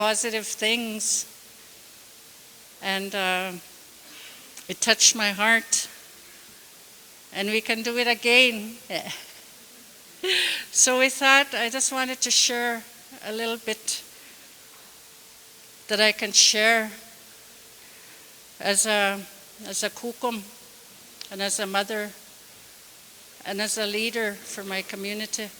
positive things, and it touched my heart, and we can do it again. So we thought I just wanted to share a little bit that I can share as a kukum, and as a mother, and as a leader for my community.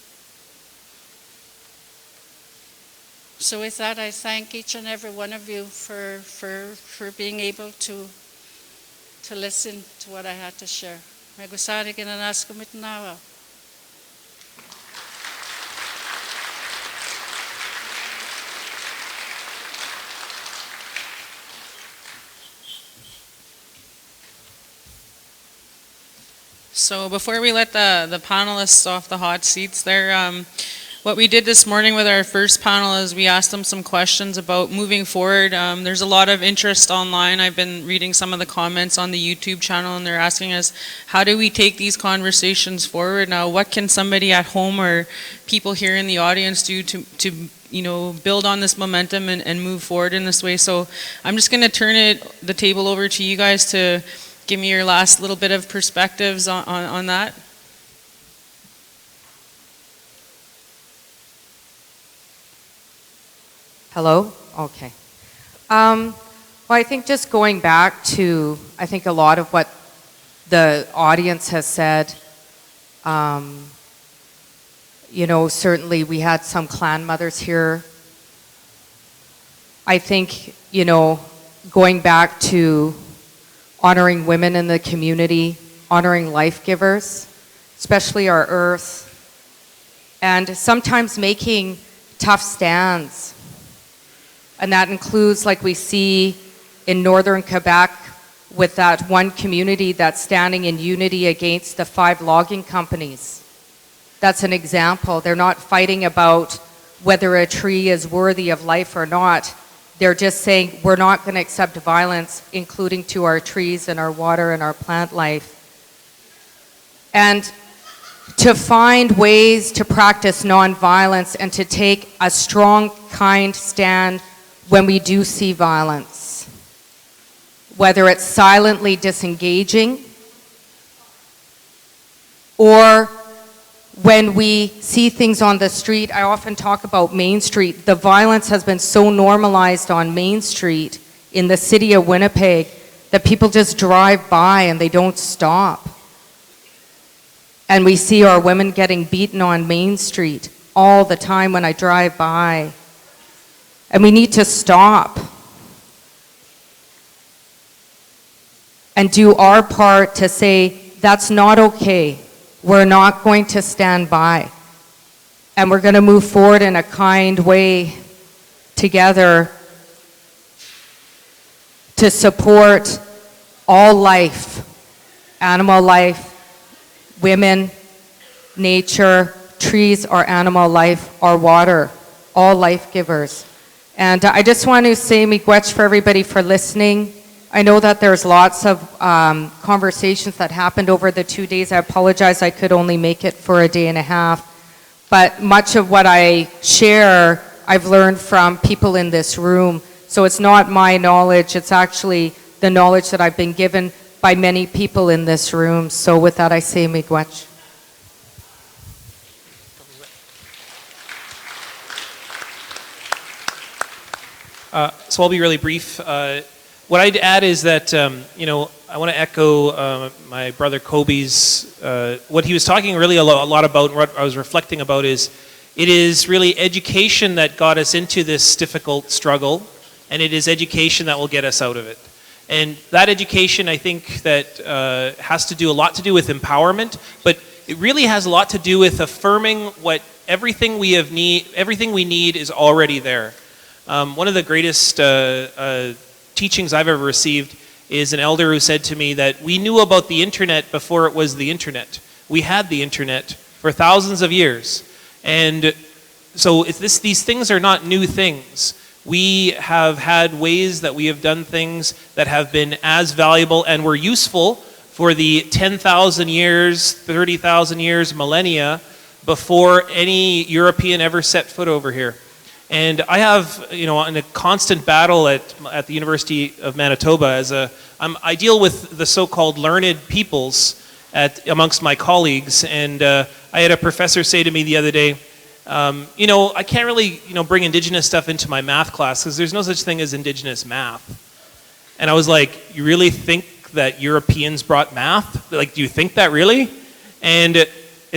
So with that, I thank each and every one of you for being able to listen to what I had to share. May gusari kinanas kumitnawa. So before we let the panelists off the hot seats there, what we did this morning with our first panel is we asked them some questions about moving forward. There's a lot of interest online. I've been reading some of the comments on the YouTube channel, and they're asking us, how do we take these conversations forward now? What can somebody at home or people here in the audience do to build on this momentum and move forward in this way? So I'm just going to turn the table over to you guys to give me your last little bit of perspectives on that. Hello? Okay. Well, I think just going back to, I think a lot of what the audience has said, certainly we had some clan mothers here. I think, going back to honoring women in the community, honoring life givers, especially our earth, and sometimes making tough stands. And that includes, like we see in northern Quebec, with that one community that's standing in unity against the 5 logging companies. That's an example. They're not fighting about whether a tree is worthy of life or not. They're just saying, we're not going to accept violence, including to our trees and our water and our plant life. And to find ways to practice nonviolence and to take a strong, kind stand when we do see violence, whether it's silently disengaging or when we see things on the street. I often talk about Main Street. The violence has been so normalized on Main Street in the city of Winnipeg that people just drive by and they don't stop. And we see our women getting beaten on Main Street all the time when I drive by. And we need to stop and do our part to say, that's not okay. We're not going to stand by. And we're going to move forward in a kind way together to support all life, animal life, women, nature, trees are animal life, our water, all life givers. And I just want to say miigwech for everybody for listening. I know that there's lots of conversations that happened over the 2 days. I apologize, I could only make it for a day and a half. But much of what I share, I've learned from people in this room. So it's not my knowledge, it's actually the knowledge that I've been given by many people in this room. So with that, I say miigwech. So I'll be really brief. What I'd add is that, I want to echo my brother Kobe's, what he was talking really a lot about, and what I was reflecting about is, it is really education that got us into this difficult struggle, and it is education that will get us out of it. And that education, I think, that has to do a lot to do with empowerment, but it really has a lot to do with affirming what everything we need is already there. One of the greatest teachings I've ever received is an elder who said to me that we knew about the internet before it was the internet. We had the internet for thousands of years. And so these things are not new things. We have had ways that we have done things that have been as valuable and were useful for the 10,000 years, 30,000 years, millennia before any European ever set foot over here. And I have, in a constant battle at the University of Manitoba I deal with the so-called learned peoples amongst my colleagues, and I had a professor say to me the other day, I can't really, bring Indigenous stuff into my math class because there's no such thing as Indigenous math. And I was like, you really think that Europeans brought math? Like, do you think that really? And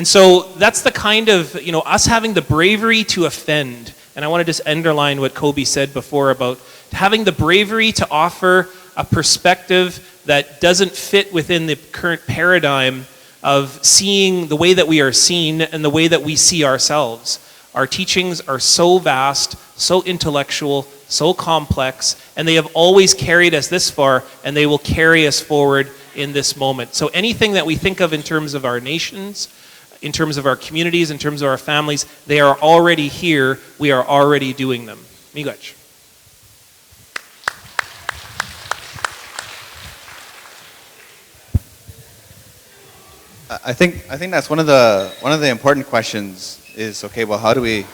so that's the kind of, us having the bravery to offend. And I want to just underline what Kobe said before about having the bravery to offer a perspective that doesn't fit within the current paradigm of seeing the way that we are seen and the way that we see ourselves. Our teachings are so vast, so intellectual, so complex, and they have always carried us this far, and they will carry us forward in this moment. So anything that we think of in terms of our nations, in terms of our communities, in terms of our families, they are already here. We are already doing them. Miigwech. I think that's one of the important questions is, okay, well, how do we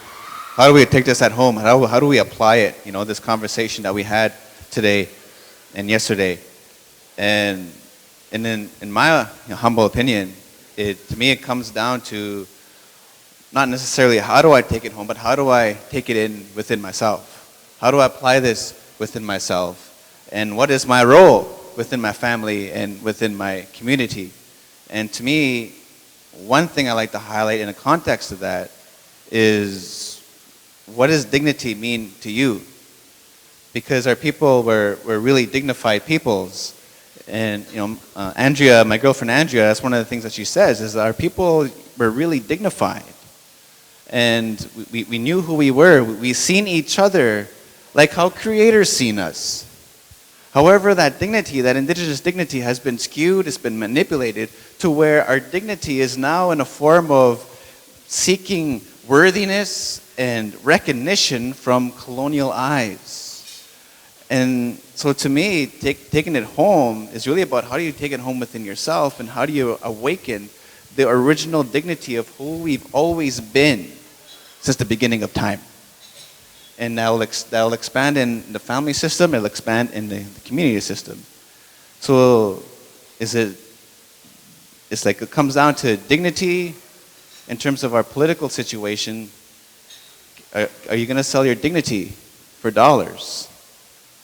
take this at home? How do we apply it? This conversation that we had today and yesterday, and in my humble opinion, to me it comes down to not necessarily how do I take it home, but how do I take it in within myself? How do I apply this within myself? And what is my role within my family and within my community? And to me, one thing I like to highlight in the context of that is, what does dignity mean to you? Because our people were really dignified peoples. And Andrea, my girlfriend Andrea, that's one of the things that she says, is that our people were really dignified. And we knew who we were. We seen each other like how creators seen us. However, that dignity, that Indigenous dignity, has been skewed, it's been manipulated to where our dignity is now in a form of seeking worthiness and recognition from colonial eyes. And so to me, taking it home is really about how do you take it home within yourself, and how do you awaken the original dignity of who we've always been since the beginning of time. And that'll expand in the family system, it'll expand in the community system. So it's like it comes down to dignity in terms of our political situation. Are you going to sell your dignity for dollars?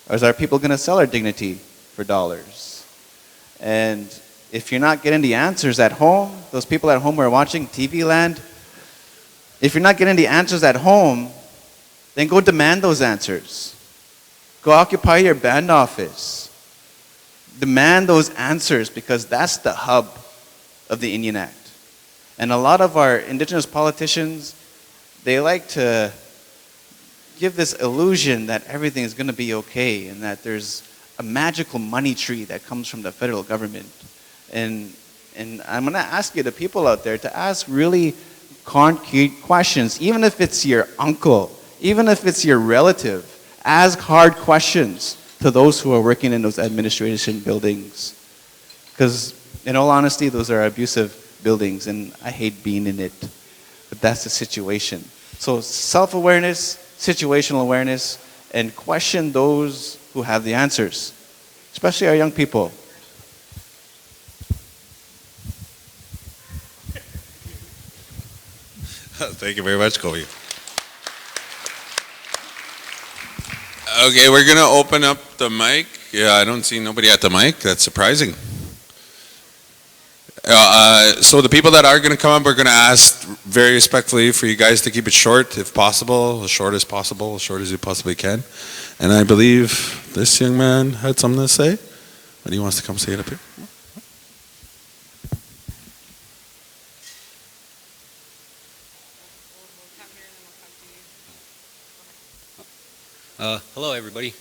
Or is our people going to sell our dignity for dollars? And if you're not getting the answers at home, those people at home who are watching TV Land, if you're not getting the answers at home, then go demand those answers. Go occupy your band office. Demand those answers, because that's the hub of the Indian Act. And a lot of our Indigenous politicians, they like to give this illusion that everything is going to be okay and that there's a magical money tree that comes from the federal government. And I'm going to ask you, the people out there, to ask really concrete questions, even if it's your uncle, even if it's your relative. Ask hard questions to those who are working in those administration buildings. Because in all honesty, those are abusive buildings, and I hate being in it. But that's the situation. So self-awareness, situational awareness, and question those who have the answers, especially our young people. Thank you very much, Kobe. Okay, we're going to open up the mic. Yeah, I don't see nobody at the mic. That's surprising. So the people that are going to come up, we're going to ask very respectfully for you guys to keep it short, if possible, as short as possible, as short as you possibly can. And I believe this young man had something to say, but he wants to come say it up here. Hello, everybody.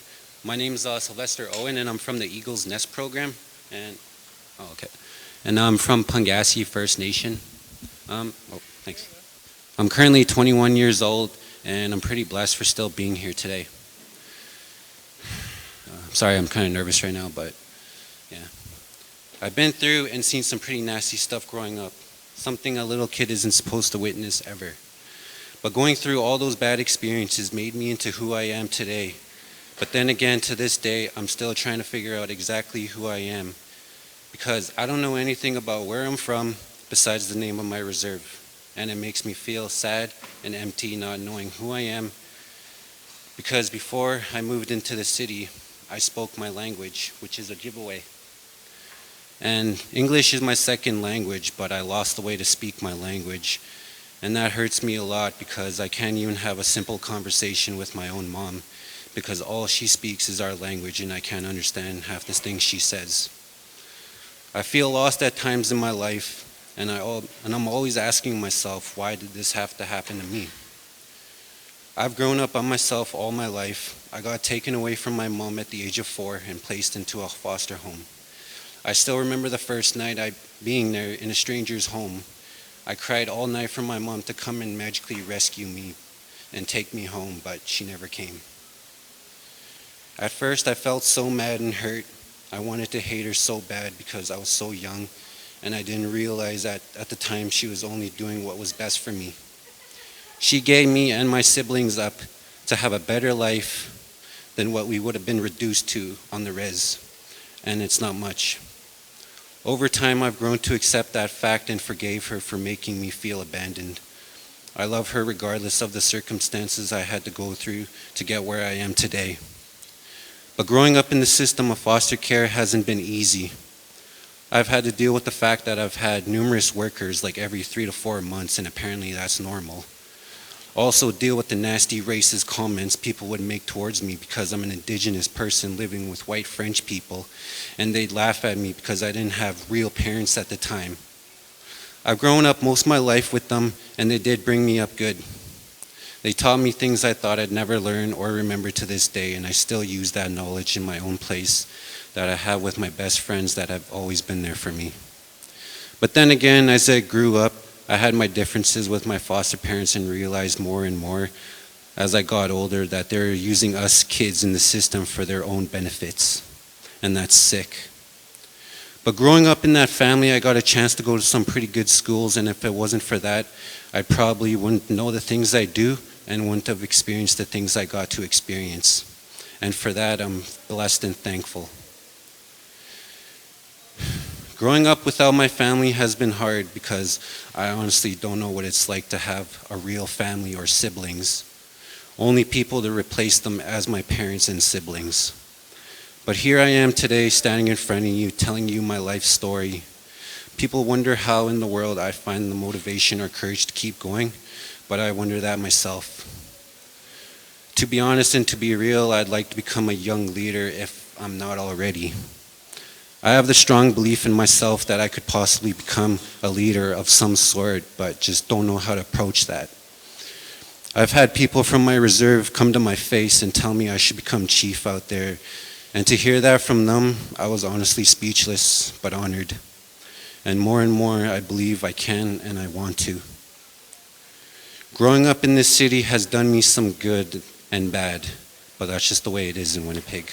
My name is Sylvester Owen, and I'm from the Eagle's Nest program. And I'm from Pangasi First Nation. Thanks. I'm currently 21 years old, and I'm pretty blessed for still being here today. Sorry, I'm kind of nervous right now, but yeah. I've been through and seen some pretty nasty stuff growing up. Something a little kid isn't supposed to witness ever. But going through all those bad experiences made me into who I am today. But then again, to this day, I'm still trying to figure out exactly who I am, because I don't know anything about where I'm from besides the name of my reserve. And it makes me feel sad and empty not knowing who I am, because before I moved into the city, I spoke my language, which is Ojibwe. And English is my second language, but I lost the way to speak my language. And that hurts me a lot because I can't even have a simple conversation with my own mom, because all she speaks is our language and I can't understand half the things she says. I feel lost at times in my life, and I'm always asking myself, why did this have to happen to me? I've grown up by myself all my life. I got taken away from my mom at the age of 4 and placed into a foster home. I still remember the first night being there in a stranger's home. I cried all night for my mom to come and magically rescue me and take me home, but she never came. At first, I felt so mad and hurt. I wanted to hate her so bad because I was so young, and I didn't realize that at the time she was only doing what was best for me. She gave me and my siblings up to have a better life than what we would have been reduced to on the res, and it's not much. Over time, I've grown to accept that fact and forgave her for making me feel abandoned. I love her regardless of the circumstances I had to go through to get where I am today. But growing up in the system of foster care hasn't been easy. I've had to deal with the fact that I've had numerous workers like every 3 to 4 months, and apparently that's normal. Also deal with the nasty racist comments people would make towards me because I'm an indigenous person living with white French people, and they'd laugh at me because I didn't have real parents at the time. I've grown up most of my life with them, and they did bring me up good. They taught me things I thought I'd never learn or remember to this day, and I still use that knowledge in my own place that I have with my best friends that have always been there for me. But then again, as I grew up, I had my differences with my foster parents and realized more and more as I got older that they're using us kids in the system for their own benefits, and that's sick. But growing up in that family, I got a chance to go to some pretty good schools, and if it wasn't for that, I probably wouldn't know the things I do and wouldn't have experienced the things I got to experience. And for that, I'm blessed and thankful. Growing up without my family has been hard because I honestly don't know what it's like to have a real family or siblings. Only people to replace them as my parents and siblings. But here I am today standing in front of you telling you my life story. People wonder how in the world I find the motivation or courage to keep going, but I wonder that myself. To be honest and to be real, I'd like to become a young leader if I'm not already. I have the strong belief in myself that I could possibly become a leader of some sort, but just don't know how to approach that. I've had people from my reserve come to my face and tell me I should become chief out there, and to hear that from them, I was honestly speechless, but honored. And more I believe I can and I want to. Growing up in this city has done me some good and bad, but that's just the way it is in Winnipeg.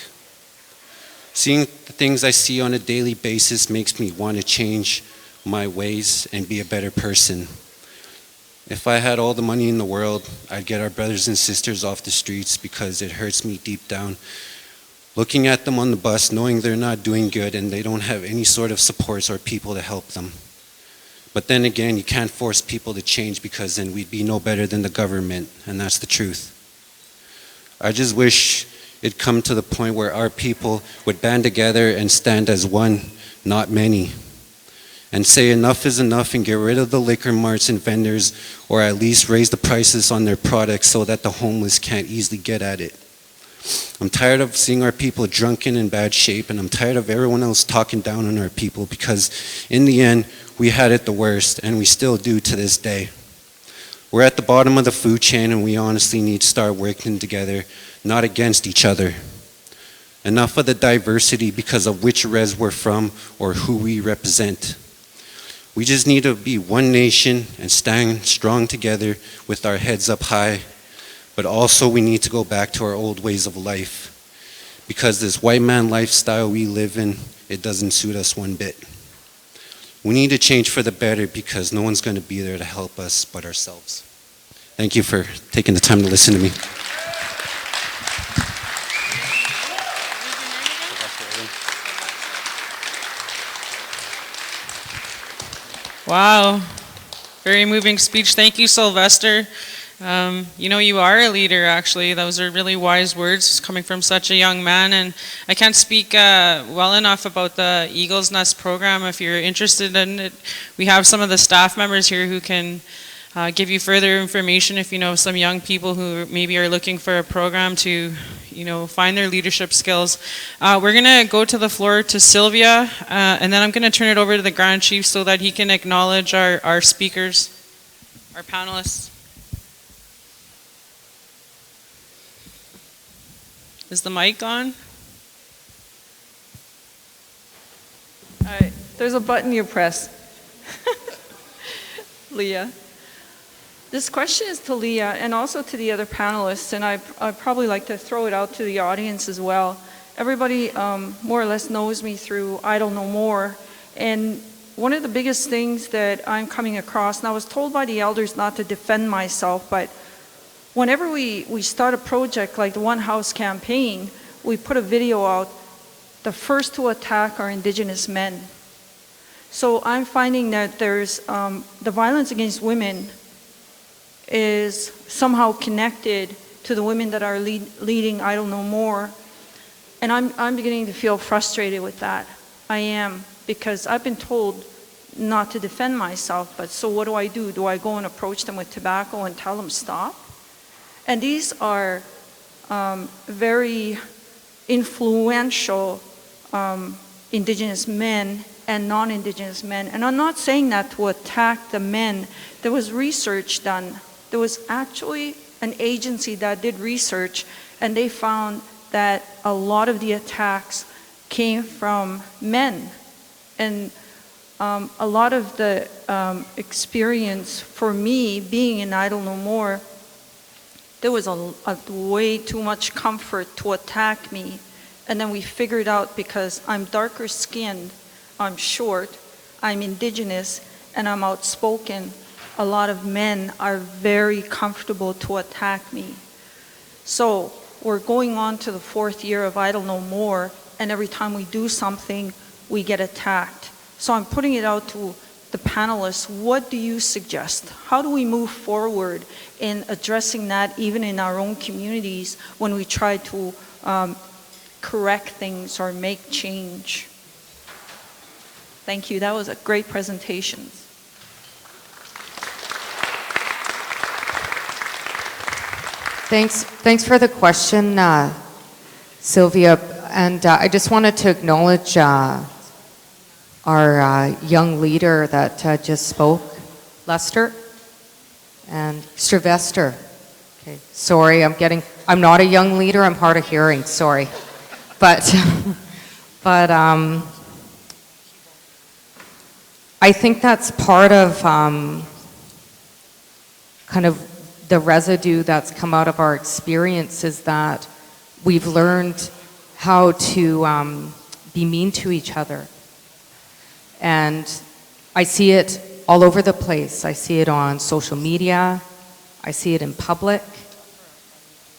Seeing the things I see on a daily basis makes me want to change my ways and be a better person. If I had all the money in the world, I'd get our brothers and sisters off the streets because it hurts me deep down. Looking at them on the bus, knowing they're not doing good and they don't have any sort of supports or people to help them. But then again, you can't force people to change because then we'd be no better than the government, and that's the truth. I just wish it'd come to the point where our people would band together and stand as one, not many, and say enough is enough and get rid of the liquor marts and vendors, or at least raise the prices on their products so that the homeless can't easily get at it. I'm tired of seeing our people drunk and in bad shape, and I'm tired of everyone else talking down on our people because in the end, we had it the worst, and we still do to this day. We're at the bottom of the food chain, and we honestly need to start working together, not against each other. Enough of the diversity because of which res we're from or who we represent. We just need to be one nation and stand strong together with our heads up high, but also we need to go back to our old ways of life because this white man lifestyle we live in, it doesn't suit us one bit. We need to change for the better because no one's going to be there to help us but ourselves. Thank you for taking the time to listen to me. Wow, very moving speech. Thank you, Sylvester. You know, you are a leader, actually. Those are really wise words coming from such a young man. And I can't speak well enough about the Eagle's Nest program. If you're interested in it, we have some of the staff members here who can give you further information if you know some young people who maybe are looking for a program to, you know, find their leadership skills. We're going to go to the floor to Sylvia, and then I'm going to turn it over to the Grand Chief so that he can acknowledge our speakers, our panelists. Is the mic on? There's a button you press. Leah. This question is to Leah and also to the other panelists, and I'd probably like to throw it out to the audience as well. Everybody more or less knows me through Idle No More, and one of the biggest things that I'm coming across, and I was told by the elders not to defend myself, but whenever we start a project like the One House campaign, we put a video out. The first to attack are Indigenous men. So I'm finding that there's the violence against women is somehow connected to the women that are leading Idle No More. And I'm beginning to feel frustrated with that. I am, because I've been told not to defend myself, but so what do? Do I go and approach them with tobacco and tell them stop? And these are very influential Indigenous men and non-Indigenous men. And I'm not saying that to attack the men. There was research done. There was actually an agency that did research, and they found that a lot of the attacks came from men. And a lot of the experience for me being in Idle No More, there was a way too much comfort to attack me. And then we figured out, because I'm darker skinned, I'm short, I'm Indigenous, and I'm outspoken, a lot of men are very comfortable to attack me. So we're going on to the 4th year of Idle No More, and every time we do something, we get attacked. So I'm putting it out to the panelists. What do you suggest? How do we move forward in addressing that even in our own communities when we try to correct things or make change? Thank you. That was a great presentation. Thanks for the question, Sylvia. And I just wanted to acknowledge our young leader that just spoke, Lester and Sylvester. Okay, sorry, I'm not a young leader, I'm hard of hearing, sorry. But I think that's part of kind of the residue that's come out of our experience, is that we've learned how to be mean to each other. And I see it all over the place. I see it on social media. I see it in public.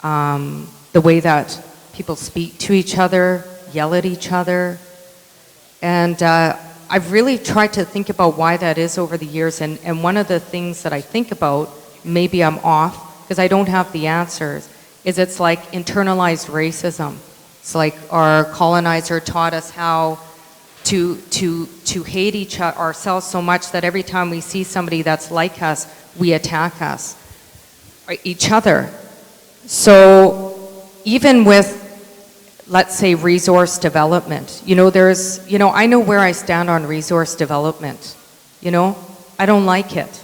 The way that people speak to each other, yell at each other. And I've really tried to think about why that is over the years. And one of the things that I think about, maybe I'm off because I don't have the answers, is it's like internalized racism. It's like our colonizer taught us how to hate ourselves so much that every time we see somebody that's like us, we attack each other. So even with, let's say, resource development, I know where I stand on resource development. I don't like it.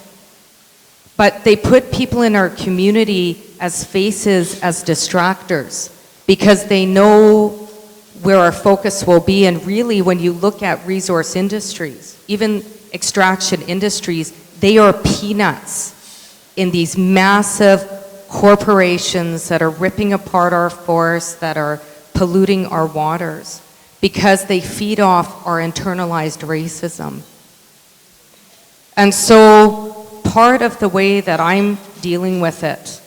But they put people in our community as faces, as distractors, because they know where our focus will be. And really, when you look at resource industries, even extraction industries, they are peanuts in these massive corporations that are ripping apart our forests, that are polluting our waters, because they feed off our internalized racism. And so part of the way that I'm dealing with it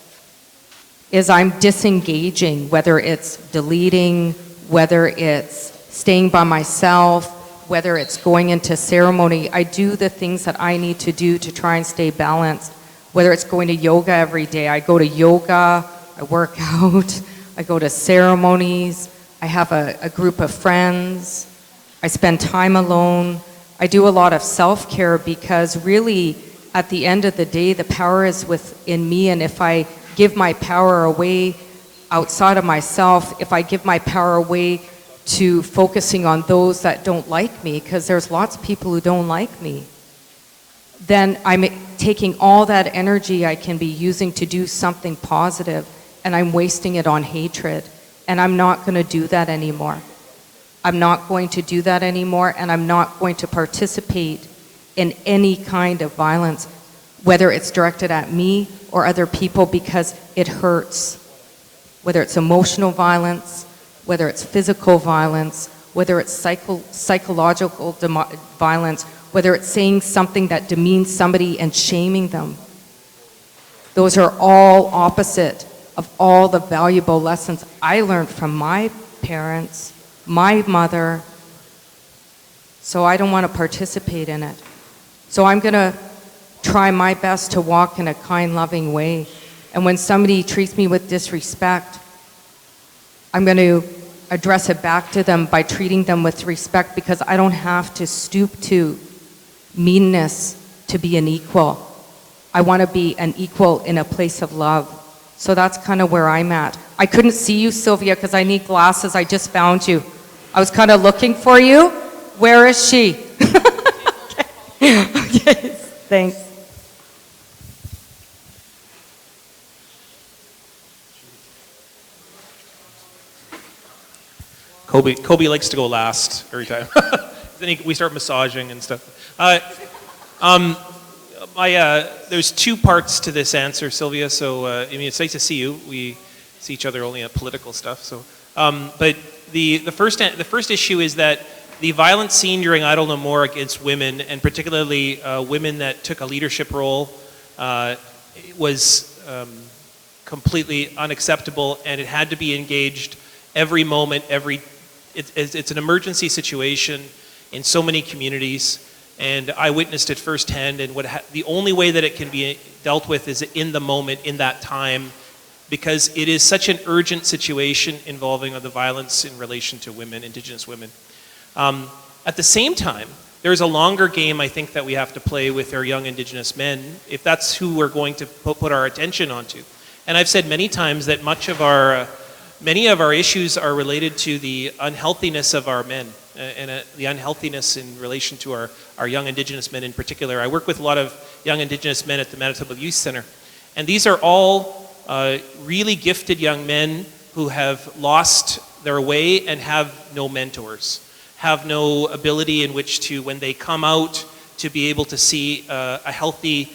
is I'm disengaging, whether it's deleting, whether it's staying by myself, whether it's going into ceremony. I do the things that I need to do to try and stay balanced. Whether it's going to yoga every day, I go to yoga, I work out, I go to ceremonies, I have a group of friends, I spend time alone. I do a lot of self-care because really, at the end of the day, the power is within me, and if I give my power away outside of myself, if I give my power away to focusing on those that don't like me, because there's lots of people who don't like me, then I'm taking all that energy I can be using to do something positive, and I'm wasting it on hatred. And I'm not going to do that anymore. I'm not going to do that anymore, and I'm not going to participate in any kind of violence, whether it's directed at me or other people, because it hurts. Whether it's emotional violence, whether it's physical violence, whether it's psychological violence, whether it's saying something that demeans somebody and shaming them. Those are all opposite of all the valuable lessons I learned from my parents, my mother, so I don't want to participate in it. So I'm going to try my best to walk in a kind, loving way. And when somebody treats me with disrespect, I'm going to address it back to them by treating them with respect, because I don't have to stoop to meanness to be an equal. I want to be an equal in a place of love. So that's kind of where I'm at. I couldn't see you, Sylvia, because I need glasses. I just found you. I was kind of looking for you. Where is she? Okay, thanks. Kobe likes to go last every time. Then we start massaging and stuff. There's two parts to this answer, Sylvia. So I mean, it's nice to see you. We see each other only on political stuff. So, but the first issue is that the violence seen during Idle No More against women, and particularly women that took a leadership role, was completely unacceptable, and it had to be engaged every moment. It's an emergency situation in so many communities, and I witnessed it firsthand. And the only way that it can be dealt with is in the moment, in that time, because it is such an urgent situation involving the violence in relation to women, Indigenous women. At the same time, there's a longer game, I think, that we have to play with our young Indigenous men, if that's who we're going to put our attention onto. And I've said many times that many of our issues are related to the unhealthiness of our men, and the unhealthiness in relation to our young Indigenous men in particular. I work with a lot of young Indigenous men at the Manitoba Youth Center, and these are all really gifted young men who have lost their way and have no mentors, have no ability in which to, when they come out, to be able to see a healthy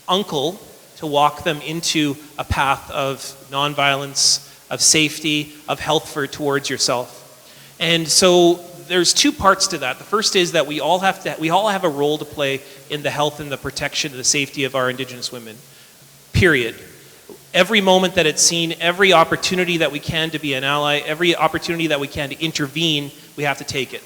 uncle to walk them into a path of nonviolence, of safety, of health towards yourself. And so there's two parts to that. The first is that we all have a role to play in the health and the protection and the safety of our Indigenous women, period. Every moment that it's seen, every opportunity that we can to be an ally, every opportunity that we can to intervene, we have to take it.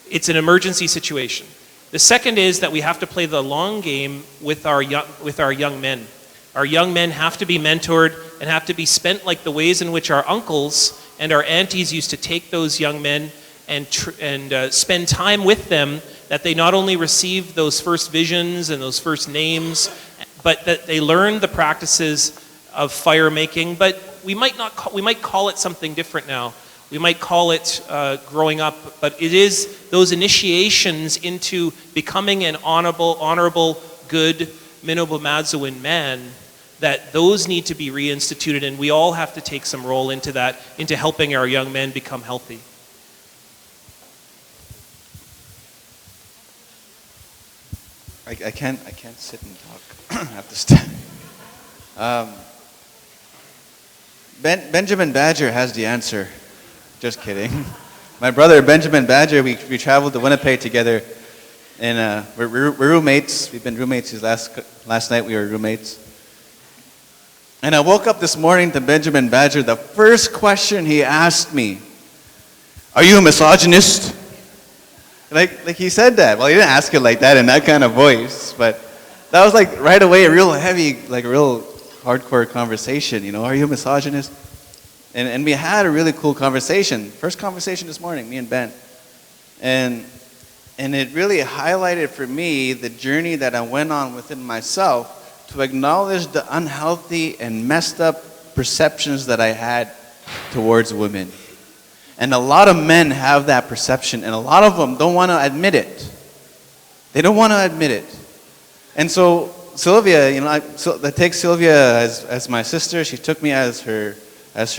It's an emergency situation. The second is that we have to play the long game with our young men. Our young men have to be mentored and have to be spent like the ways in which our uncles and our aunties used to take those young men and spend time with them, that they not only receive those first visions and those first names, but that they learn the practices of fire making. But we might call it something different now. We might call it growing up, but it is those initiations into becoming an honorable, good Minnow-Bemadzawin man, that those need to be reinstituted, and we all have to take some role into that, into helping our young men become healthy. I can't sit and talk. I have to stand. Benjamin Badger has the answer. Just kidding. My brother Benjamin Badger, we traveled to Winnipeg together. And we're roommates. We've been roommates since last night. We were roommates. And I woke up this morning to Benjamin Badger. The first question he asked me, "Are you a misogynist?" Like he said that. Well, he didn't ask it like that in that kind of voice, but that was like right away a real heavy, like a real hardcore conversation. You know, are you a misogynist? And we had a really cool conversation. First conversation this morning, me and Ben. And it really highlighted for me the journey that I went on within myself to acknowledge the unhealthy and messed up perceptions that I had towards women. And a lot of men have that perception, and a lot of them don't want to admit it. They don't want to admit it. And so Sylvia, you know, I take Sylvia as my sister. She took me as her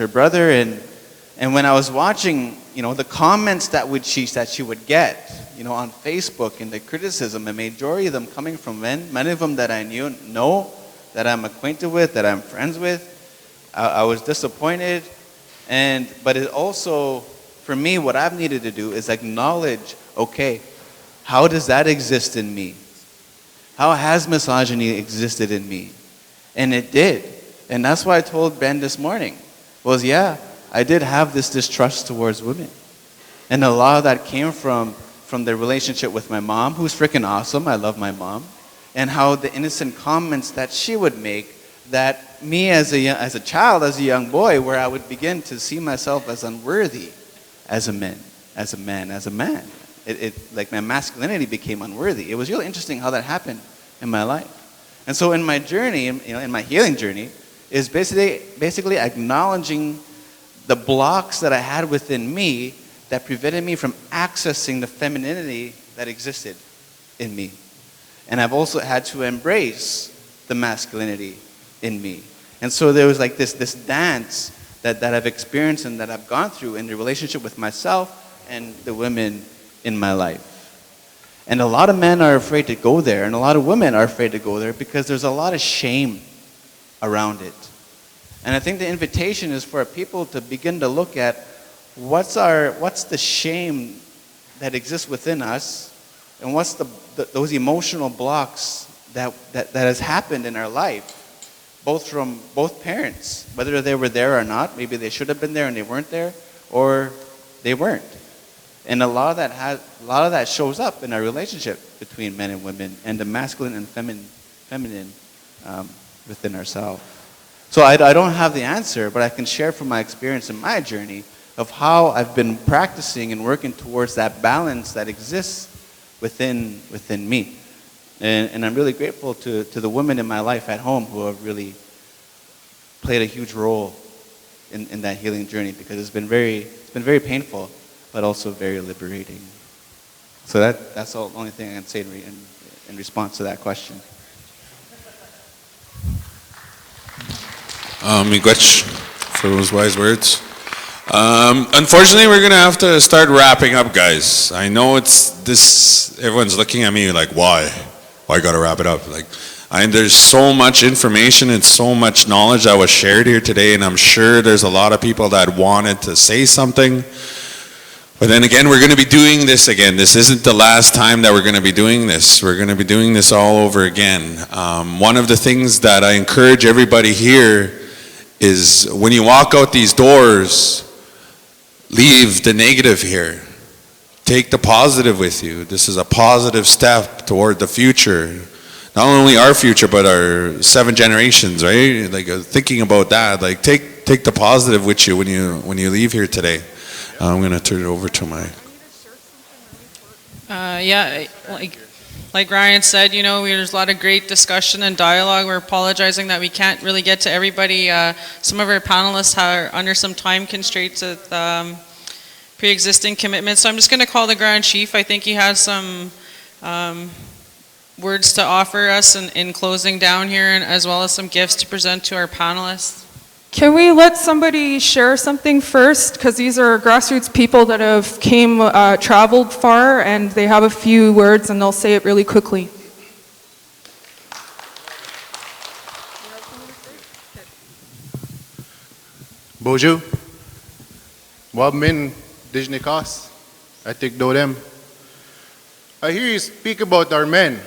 brother, and when I was watching, you know, the comments that she would get, you know, on Facebook, and the criticism, the majority of them coming from men, many of them that I know, that I'm acquainted with, that I'm friends with, I was disappointed. But it also, for me, what I've needed to do is acknowledge, okay, how does that exist in me? How has misogyny existed in me? And it did. And that's why I told Ben this morning, was yeah, I did have this distrust towards women. And a lot of that came from the relationship with my mom, who's freaking awesome. I love my mom. And how the innocent comments that she would make, that me as a child, as a young boy, where I would begin to see myself as unworthy as a man. It like my masculinity became unworthy. It was really interesting how that happened in my life. And so in my journey, you know, in my healing journey, is basically acknowledging the blocks that I had within me that prevented me from accessing the femininity that existed in me. And I've also had to embrace the masculinity in me. And so there was like this dance that I've experienced and that I've gone through in the relationship with myself and the women in my life. And a lot of men are afraid to go there, and a lot of women are afraid to go there because there's a lot of shame around it. And I think the invitation is for people to begin to look at what's the shame that exists within us, and what's those emotional blocks that has happened in our life, both from both parents, whether they were there or not. Maybe they should have been there and they weren't there, or they weren't. And a lot of that shows up in our relationship between men and women, and the masculine and feminine within ourselves. So I don't have the answer, but I can share from my experience in my journey of how I've been practicing and working towards that balance that exists within me. And I'm really grateful to the women in my life at home who have really played a huge role in that healing journey, because it's been very painful, but also very liberating. So that's the only thing I can say in response to that question. Miigwech for those wise words. Unfortunately, we're going to have to start wrapping up, guys. I know everyone's looking at me like, why? Why got to wrap it up? There's so much information and so much knowledge that was shared here today, and I'm sure there's a lot of people that wanted to say something. But then again, we're going to be doing this again. This isn't the last time that we're going to be doing this. We're going to be doing this all over again. One of the things that I encourage everybody here is, when you walk out these doors, leave the negative here. Take the positive with you. This is a positive step toward the future. Not only our future, but our 7 generations, right? Thinking about that, take the positive with you when you leave here today. I'm going to turn it over to my... Like Ryan said, there's a lot of great discussion and dialogue. We're apologizing that we can't really get to everybody. Some of our panelists are under some time constraints with pre-existing commitments. So I'm just going to call the Grand Chief. I think he has some words to offer us in closing down here, and as well as some gifts to present to our panelists. Can we let somebody share something first? Because these are grassroots people that have traveled far, and they have a few words, and they'll say it really quickly. Bonjour. Wab min dijnikas. Atik dolem. I hear you speak about our men.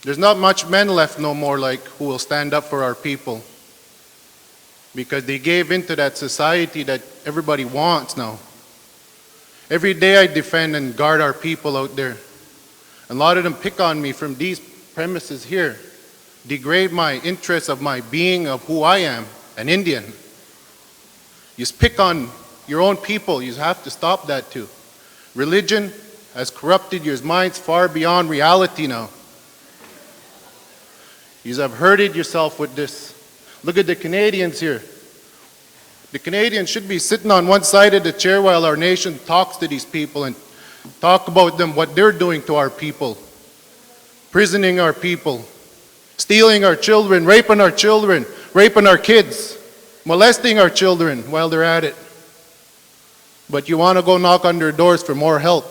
There's not much men left no more like who will stand up for our people. Because they gave into that society that everybody wants now. Every day I defend and guard our people out there. A lot of them pick on me from these premises here, degrade my interest of my being of who I am, an Indian. You pick on your own people, you have to stop that too. Religion has corrupted your minds far beyond reality now. You have hurted yourself with this. Look at the Canadians here. The Canadians should be sitting on one side of the chair while our nation talks to these people and talk about them, what they're doing to our people. Prisoning our people, stealing our children, raping our kids, molesting our children while they're at it. But you want to go knock on their doors for more help.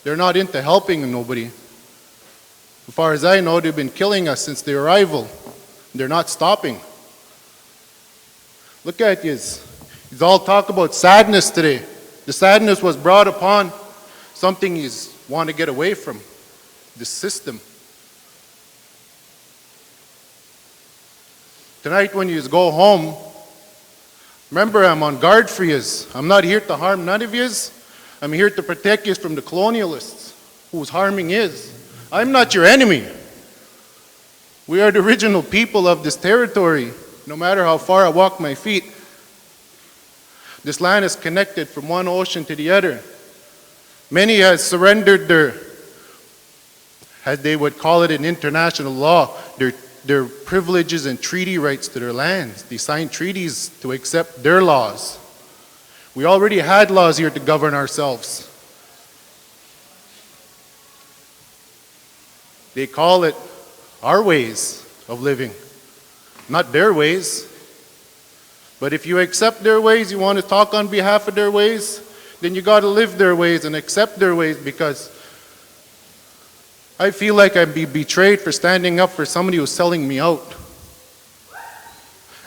They're not into helping nobody. As far as I know, they've been killing us since their arrival. They're not stopping. Look at yous. Yous all talk about sadness today. The sadness was brought upon something yous want to get away from, this system. Tonight when yous go home, remember I'm on guard for yous. I'm not here to harm none of yous. I'm here to protect yous from the colonialists who's harming yous. I'm not your enemy. We are the original people of this territory. No matter how far I walk my feet, this land is connected from one ocean to the other. Many has surrendered their, as they would call it in international law, their privileges and treaty rights to their lands. They signed treaties to accept their laws. We already had laws here to govern ourselves. They call it our ways of living, not their ways. But if you accept their ways, you want to talk on behalf of their ways, then you got to live their ways and accept their ways, because I feel like I'd be betrayed for standing up for somebody who's selling me out.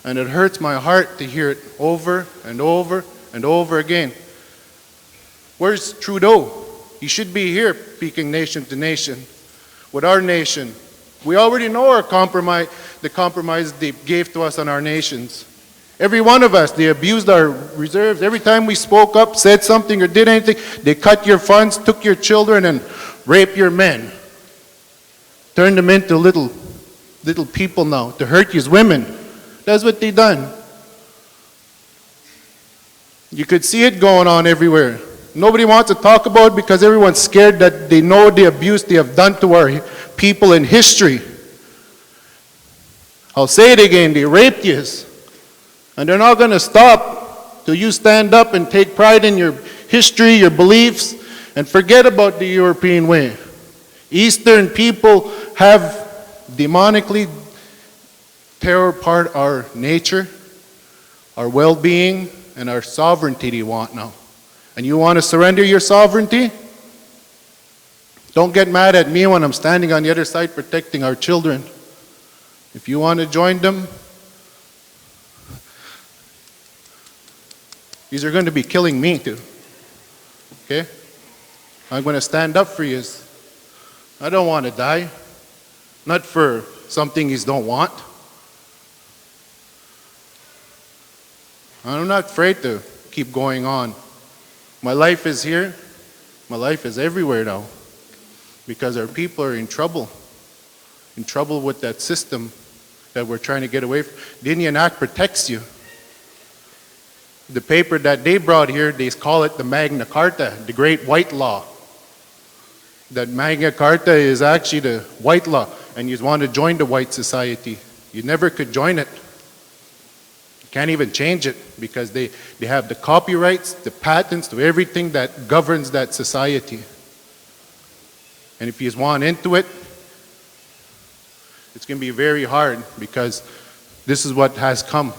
And it hurts my heart to hear it over and over and over again. Where's Trudeau? He should be here speaking nation to nation with our nation. We already know the compromise they gave to us on our nations. Every one of us, they abused our reserves. Every time we spoke up, said something, or did anything, they cut your funds, took your children, and raped your men. Turned them into little people now to hurt you women. That's what they done. You could see it going on everywhere. Nobody wants to talk about it because everyone's scared that they know the abuse they have done to our people in history. I'll say it again, they raped you. And they're not going to stop till you stand up and take pride in your history, your beliefs, and forget about the European way. Eastern people have demonically tear apart our nature, our well-being, and our sovereignty they want now. And you want to surrender your sovereignty? Don't get mad at me when I'm standing on the other side protecting our children. If you want to join them, these are going to be killing me too. Okay? I'm going to stand up for you. I don't want to die. Not for something you don't want. I'm not afraid to keep going on. My life is here. My life is everywhere now. Because our people are in trouble. In trouble with that system that we're trying to get away from. The Indian Act protects you. The paper that they brought here, they call it the Magna Carta, the Great White Law. That Magna Carta is actually the white law, and you want to join the white society. You never could join it. You can't even change it because they have the copyrights, the patents, to everything that governs that society. And if you want into it, it's going to be very hard because this is what has come.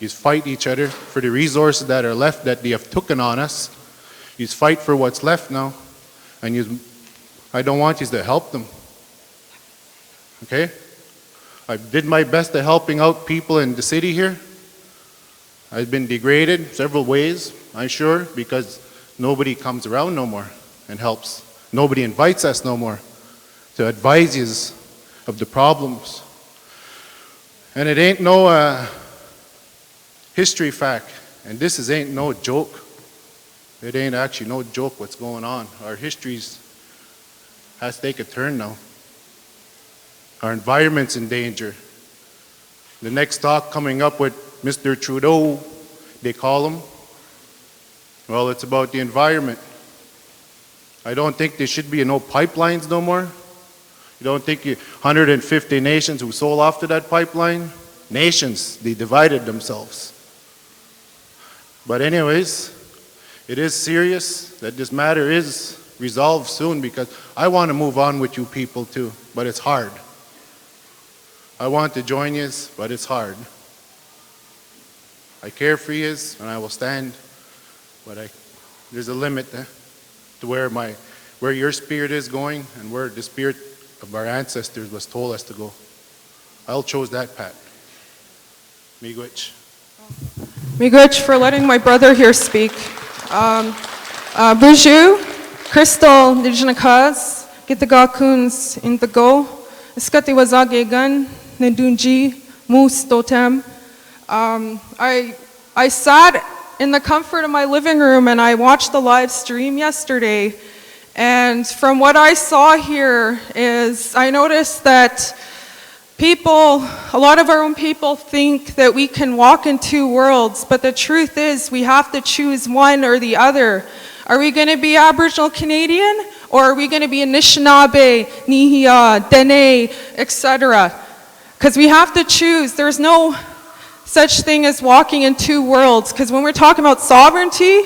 You fight each other for the resources that are left that they have taken on us. You fight for what's left now, and I don't want you to help them. Okay? I did my best to helping out people in the city here. I've been degraded several ways, I'm sure, because nobody comes around no more. and helps. Nobody invites us no more to advise us of the problems. And it ain't no history fact, and this ain't no joke. It ain't actually no joke what's going on. Our history's has to take a turn now. Our environment's in danger. The next talk coming up with Mr. Trudeau, they call him, well, it's about the environment. I don't think there should be no pipelines no more. You don't think 150 nations who sold off to that pipeline? Nations, they divided themselves. But anyways, it is serious that this matter is resolved soon, because I want to move on with you people too, but it's hard. I want to join you, but it's hard. I care for you and I will stand, but there's a limit to where your spirit is going and where the spirit of our ancestors was told us to go. I'll choose that path. Miigwech. Miigwech for letting my brother here speak. Bonjour, Crystal Nijnakas, Gitagakuns in the go, Skati Wazagegan, Nedunji, Moose Totem. I sat in the comfort of my living room and I watched the live stream yesterday. And from what I saw here is I noticed that a lot of our own people think that we can walk in two worlds, but the truth is we have to choose one or the other. Are we going to be Aboriginal Canadian, or are we going to be Anishinaabe, Nihia, Dene, etc.? Because we have to choose. There's no such thing as walking in two worlds, because when we're talking about sovereignty,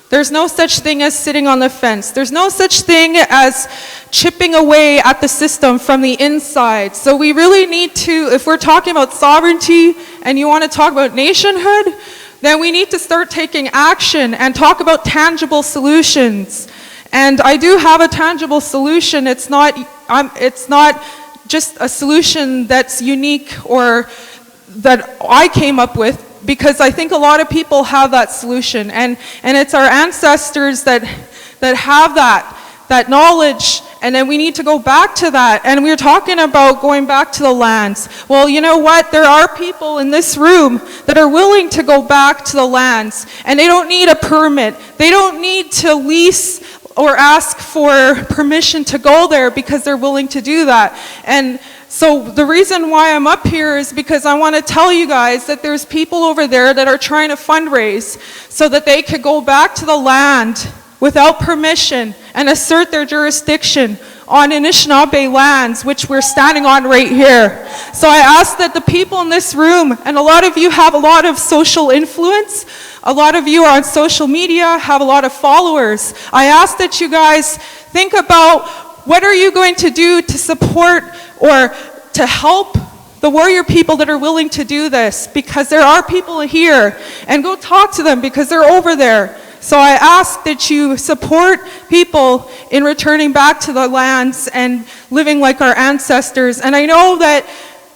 there's no such thing as sitting on the fence. There's no such thing as chipping away at the system from the inside. So we really need to, if we're talking about sovereignty and you want to talk about nationhood, then we need to start taking action and talk about tangible solutions. And I do have a tangible solution. It's not just a solution that's unique or that I came up with, because I think a lot of people have that solution, and it's our ancestors that have that knowledge, and then we need to go back to that. And we're talking about going back to the lands. Well, you know what? There are people in this room that are willing to go back to the lands, and they don't need a permit. They don't need to lease or ask for permission to go there, because they're willing to do that. And so the reason why I'm up here is because I want to tell you guys that there's people over there that are trying to fundraise so that they could go back to the land without permission and assert their jurisdiction on Anishinaabe lands, which we're standing on right here. So I ask that the people in this room, and a lot of you have a lot of social influence, a lot of you are on social media, have a lot of followers. I ask that you guys think about what are you going to do to support or to help the warrior people that are willing to do this, because there are people here, and go talk to them because they're over there. So I ask that you support people in returning back to the lands and living like our ancestors. And I know that,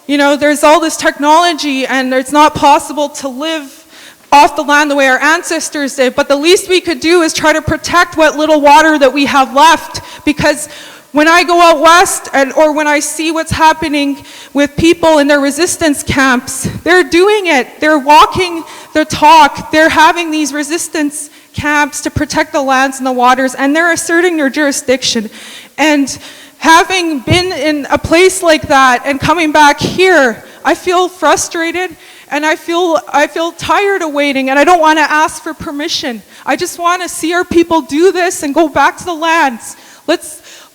there's all this technology and it's not possible to live off the land the way our ancestors did, but the least we could do is try to protect what little water that we have left, because when I go out west or when I see what's happening with people in their resistance camps, they're doing it. They're walking the talk. They're having these resistance camps to protect the lands and the waters, and they're asserting their jurisdiction. And having been in a place like that and coming back here, I feel frustrated and I feel tired of waiting, and I don't want to ask for permission. I just want to see our people do this and go back to the lands.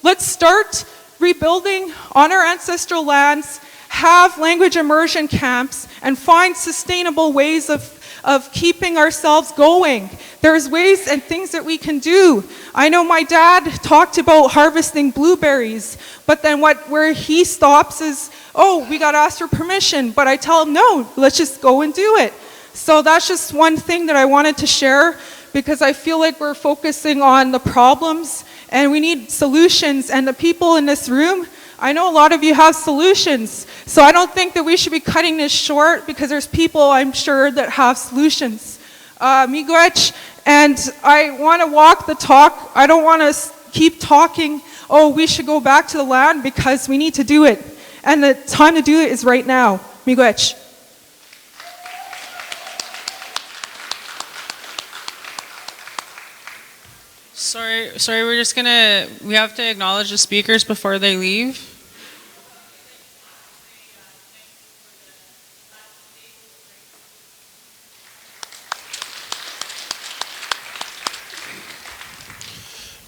Let's start rebuilding on our ancestral lands, have language immersion camps, and find sustainable ways of keeping ourselves going. There's ways and things that we can do. I know my dad talked about harvesting blueberries, but then where he stops is, oh, we got to ask for permission. But I tell him, no, let's just go and do it. So that's just one thing that I wanted to share, because I feel like we're focusing on the problems and we need solutions. And the people in this room, I know a lot of you have solutions. So I don't think that we should be cutting this short, because there's people, I'm sure, that have solutions. Miigwech, And I want to walk the talk. I don't want to keep talking, oh, we should go back to the land, because we need to do it. And the time to do it is right now. Miigwech. Sorry, we have to acknowledge the speakers before they leave.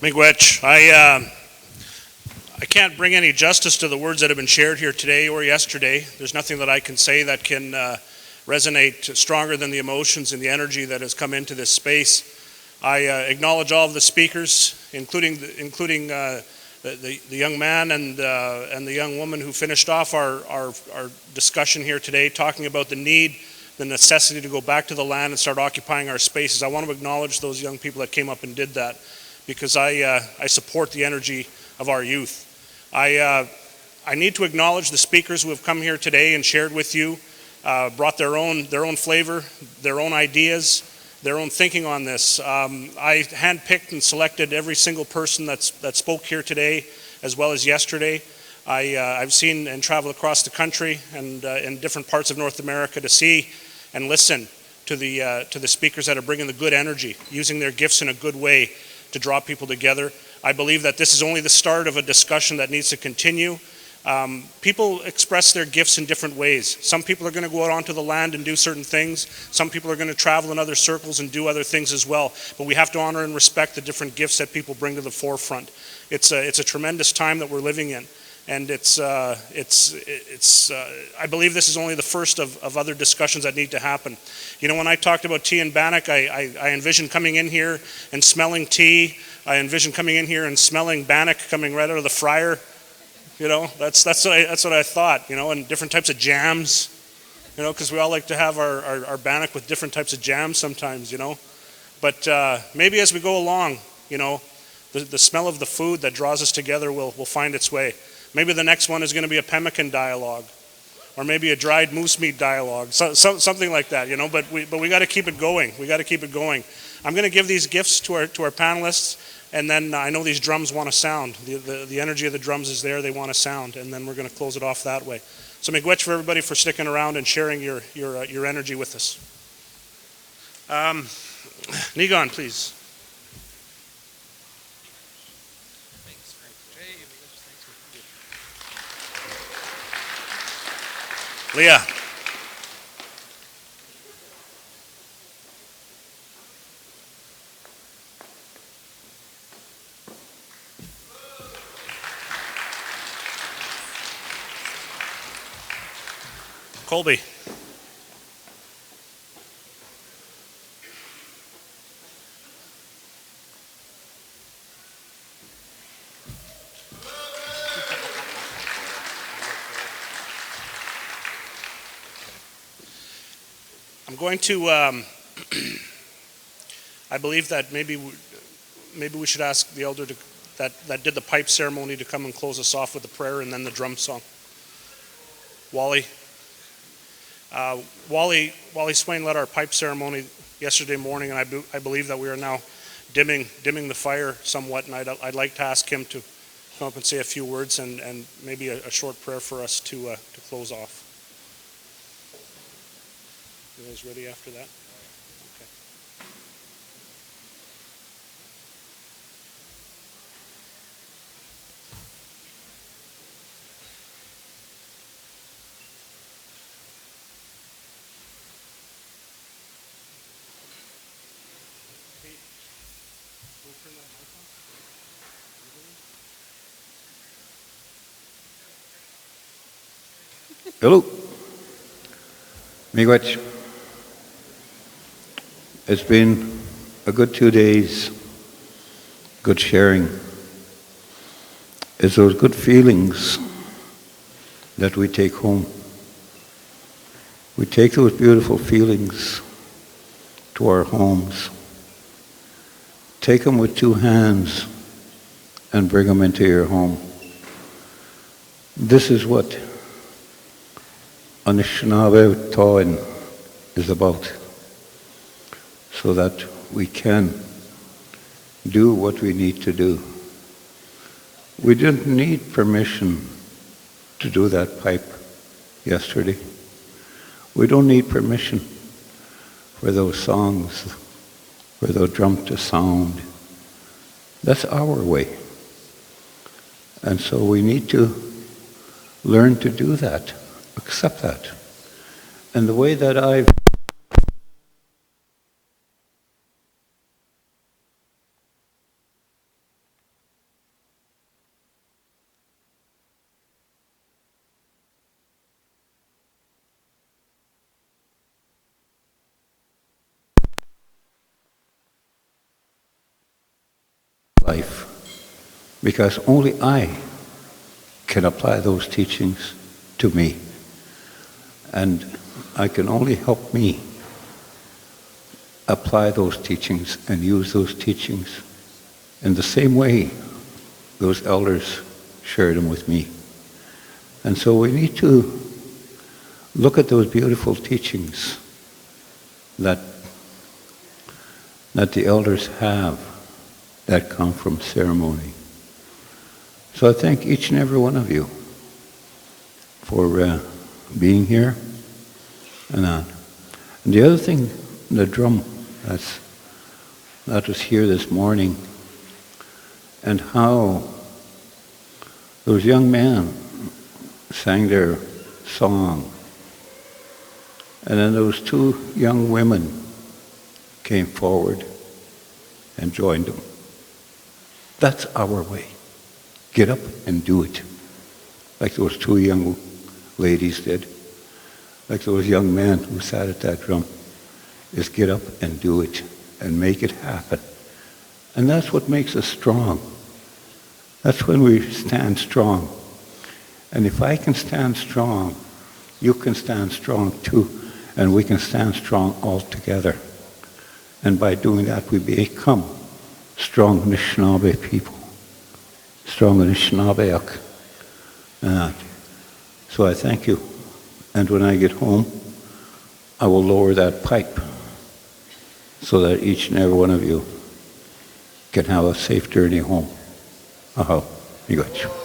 Miigwech, I can't bring any justice to the words that have been shared here today or yesterday. There's nothing that I can say that can resonate stronger than the emotions and the energy that has come into this space. I acknowledge all of the speakers, including the young man and the young woman who finished off our discussion here today, talking about the need, the necessity to go back to the land and start occupying our spaces. I want to acknowledge those young people that came up and did that, because I support the energy of our youth. I need to acknowledge the speakers who have come here today and shared with you, brought their own flavor, their own ideas, their own thinking on this. I handpicked and selected every single person that spoke here today, as well as yesterday. I've seen and traveled across the country and in different parts of North America to see and listen to the speakers that are bringing the good energy, using their gifts in a good way to draw people together. I believe that this is only the start of a discussion that needs to continue. People express their gifts in different ways. Some people are going to go out onto the land and do certain things. Some people are going to travel in other circles and do other things as well. But we have to honor and respect the different gifts that people bring to the forefront. It's a tremendous time that we're living in. And I believe this is only the first of other discussions that need to happen. You know, when I talked about tea in Bannock, I envisioned coming in here and smelling tea. I envisioned coming in here and smelling Bannock coming right out of the fryer. You know, that's what I thought, you know, and different types of jams, you know, because we all like to have our Bannock with different types of jams sometimes, you know. But maybe as we go along, you know, the smell of the food that draws us together will find its way. Maybe the next one is going to be a pemmican dialogue, or maybe a dried moose meat dialogue, something like that, you know. But we got to keep it going. We got to keep it going. I'm going to give these gifts to our panelists, and then I know these drums want to sound. The energy of the drums is there. They want to sound, and then we're going to close it off that way. So miigwech for everybody for sticking around and sharing your energy with us. Nigon, please. Leah. Colby. I'm going to, I believe that maybe we should ask the elder that did the pipe ceremony to come and close us off with the prayer and then the drum song. Wally. Wally Swain led our pipe ceremony yesterday morning, and I believe that we are now dimming the fire somewhat, and I'd like to ask him to come up and say a few words and maybe a short prayer for us to close off. You guys ready after that? Okay. Hello. Miigwech. It's been a good 2 days, good sharing. It's those good feelings that we take home. We take those beautiful feelings to our homes. Take them with 2 hands and bring them into your home. This is what Anishinaabe Tawin is about. so that we can do what we need to do. We didn't need permission to do that pipe yesterday. We don't need permission for those songs, for the drum to sound. That's our way. And so we need to learn to do that, accept that. And the way that I've life, because only I can apply those teachings to me. And I can only help me apply those teachings and use those teachings in the same way those elders shared them with me. And so we need to look at those beautiful teachings that the elders have that come from ceremony. So I thank each and every one of you for being here. And the other thing, the drum that was here this morning, and how those young men sang their song, and then those two young women came forward and joined them. That's our way. Get up and do it. Like those two young ladies did. Like those young men who sat at that drum. Just get up and do it and make it happen. And that's what makes us strong. That's when we stand strong. And if I can stand strong, you can stand strong too. And we can stand strong all together. And by doing that, we become strong Anishinaabe people. Strong Anishinaabeg. So I thank you. And when I get home, I will lower that pipe so that each and every one of you can have a safe journey home. Aho, miigwech.